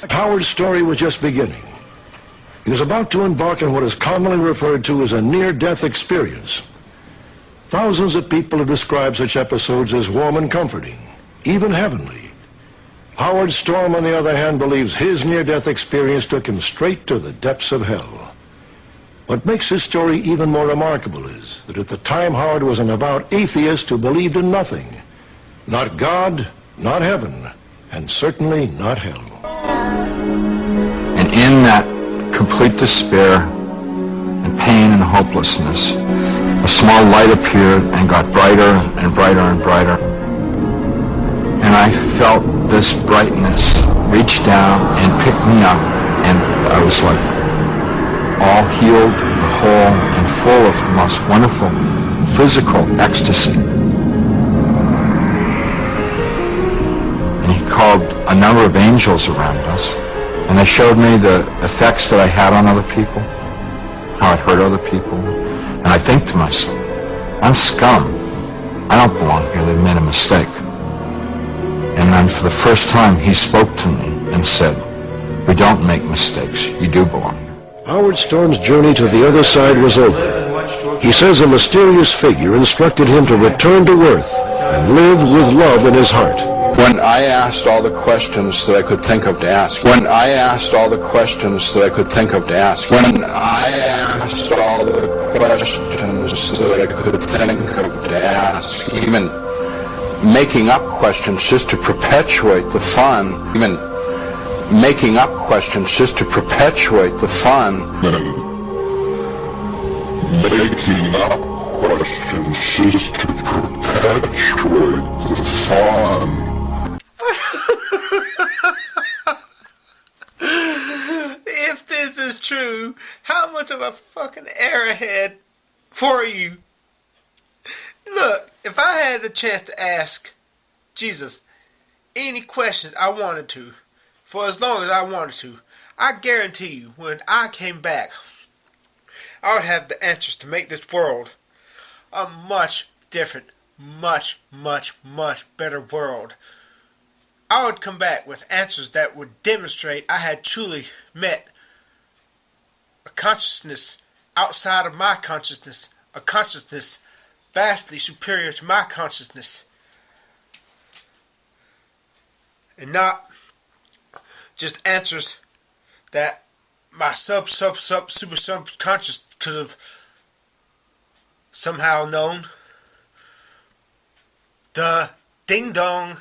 Howard's story was just beginning. He was about to embark on what is commonly referred to as a near-death experience. Thousands of people have described such episodes as warm and comforting, even heavenly. Howard Storm, on the other hand, believes his near-death experience took him straight to the depths of hell. What makes his story even more remarkable is that at the time Howard was an avowed atheist who believed in nothing. Not God, not heaven, and certainly not hell. And in that complete despair and pain and hopelessness, a small light appeared and got brighter and brighter and brighter. And I felt this brightness reach down and pick me up, and I was like all healed and whole and full of the most wonderful physical ecstasy. And he called a number of angels around us, and they showed me the effects that I had on other people, how it hurt other people. And I think to myself, I'm scum. I don't belong here. They've made a mistake. And then for the first time, he spoke to me and said, we don't make mistakes. You do belong here. Howard Storm's journey to the other side was over. He says a mysterious figure instructed him to return to earth and live with love in his heart. When I asked all the questions that I could think of to ask, when I asked all the questions that I could think of to ask, when I asked all the questions that I could think of to ask, even making up questions just to perpetuate the fun, even making up questions just to perpetuate the fun, making up questions just to perpetuate the fun. If this is true, how much of a fucking airhead were you? Look, if I had the chance to ask Jesus any questions I wanted to, for as long as I wanted to, I guarantee you, when I came back, I would have the answers to make this world a much different, much, much, much better world. I would come back with answers that would demonstrate I had truly met a consciousness outside of my consciousness, a consciousness vastly superior to my consciousness, and not just answers that my super subconscious could have somehow known. Duh, ding dong.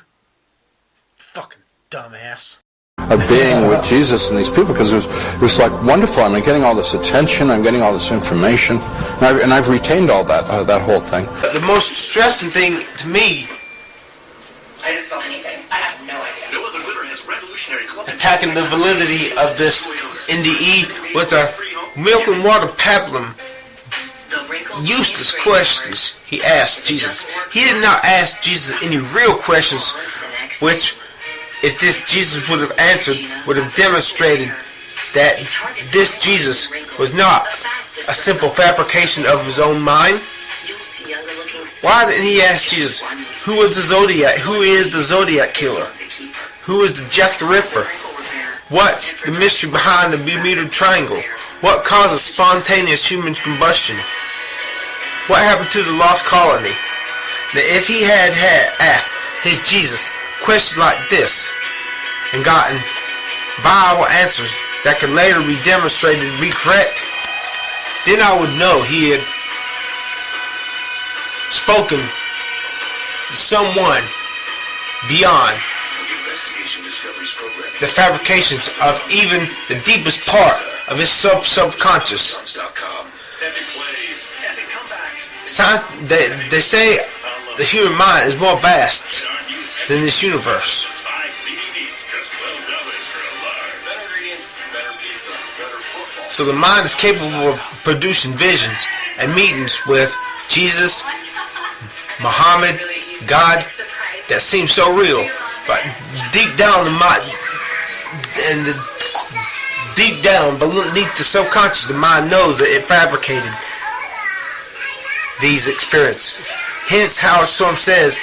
Fucking dumbass. Of being with Jesus and these people, because it was like wonderful. I'm getting all this attention, I'm getting all this information, and I've retained all that that whole thing. The most stressing thing to me, I didn't spell anything. I have no idea. No other litter has revolutionary club. attacking the validity of this NDE with a milk and water pablum. Useless questions he asked Jesus. He did not ask Jesus any real questions, which, if this Jesus would have answered, would have demonstrated that this Jesus was not a simple fabrication of his own mind. Why didn't he ask Jesus, who was the Zodiac? Who is the Zodiac killer? Who is the Jack the Ripper? What's the mystery behind the Bermuda Triangle? What causes spontaneous human combustion? What happened to the lost colony? Now, if he had asked his Jesus questions like this and gotten viable answers that could later be demonstrated to be correct, then I would know he had spoken to someone beyond the fabrications of even the deepest part of his subconscious. They say the human mind is more vast than this universe. So the mind is capable of producing visions and meetings with Jesus, Muhammad, God, that seem so real, but deep down the mind, and deep down beneath the subconscious, the mind knows that it fabricated these experiences. Hence, Howard Storm says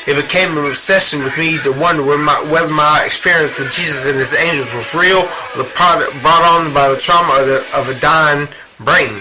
It became an obsession with me to wonder whether my experience with Jesus and his angels was real or the product brought on by the trauma of a dying brain.